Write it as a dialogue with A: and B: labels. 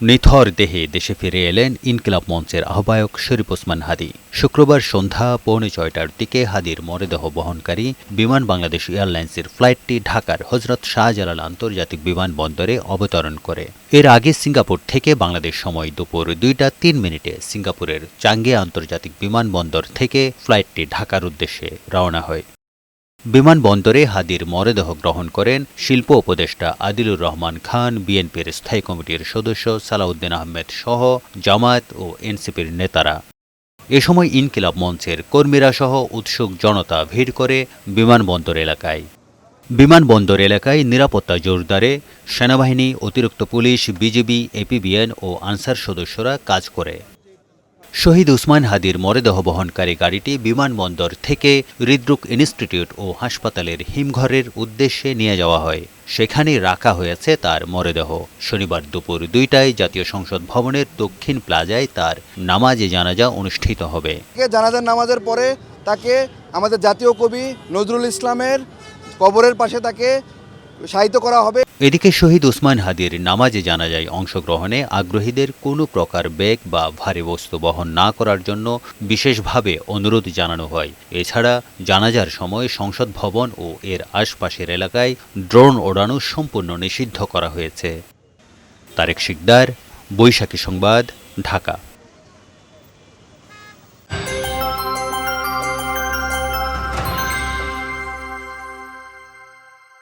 A: নিথর দেহে দেশে ফিরে এলেন ইনকিলাব মঞ্চের আহ্বায়ক শরীফ ওসমান হাদী। শুক্রবার সন্ধ্যা 6:45টার দিকে হাদীর মরদেহ বহনকারী বিমান বাংলাদেশ এয়ারলাইন্সের ফ্লাইটটি ঢাকার হজরত শাহজালাল আন্তর্জাতিক বিমানবন্দরে অবতরণ করে। এর আগে সিঙ্গাপুর থেকে বাংলাদেশ সময় দুপুর 2:03 সিঙ্গাপুরের চাঙ্গে আন্তর্জাতিক বিমানবন্দর থেকে ফ্লাইটটি ঢাকার উদ্দেশ্যে রওনা হয়। বিমানবন্দরে হাদীর মরদেহ গ্রহণ করেন শিল্প উপদেষ্টা আদিলুর রহমান খান, বিএনপির স্থায়ী কমিটির সদস্য সালাউদ্দিন আহমেদ সহ জামায়াত ও এনসিপির নেতারা। এ সময় ইনকিলাব মঞ্চের কর্মীরা সহ উৎসুক জনতা ভিড় করে বিমানবন্দর এলাকায়। বিমানবন্দর এলাকায় নিরাপত্তা জোরদারে সেনাবাহিনী, অতিরিক্ত পুলিশ, বিজিবি, এপিবিএন ও আনসার সদস্যরা কাজ করে। শহীদ ওসমান হাদীর মরদেহ বহনকারী গাড়িটি বিমানবন্দর থেকে হৃদরোগ ইনস্টিটিউট ও হাসপাতালের হিমঘরের উদ্দেশ্যে নিয়ে যাওয়া হয়। সেখানে রাখা হয়েছে তার মরদেহ। শনিবার দুপুর 2টায় জাতীয় সংসদ ভবনের দক্ষিণ প্লাজায় তার নামাজে জানাজা অনুষ্ঠিত হবে।
B: জানাজার নামাজের পরে তাকে আমাদের জাতীয় কবি নজরুল ইসলামের কবরের পাশে তাকে শায়িত করা হবে।
A: এদিকে শহীদ ওসমান হাদীর নামাজে জানাজায় অংশগ্রহণে আগ্রহীদের কোনো প্রকার ব্যাগ বা ভারী বস্তু বহন না করার জন্য বিশেষভাবে অনুরোধ জানানো হয়। এছাড়া জানাজার সময় সংসদ ভবন ও এর আশপাশের এলাকায় ড্রোন ওড়ানো সম্পূর্ণ নিষিদ্ধ করা হয়েছে। তারেক শিকদার, বৈশাখী সংবাদ, ঢাকা।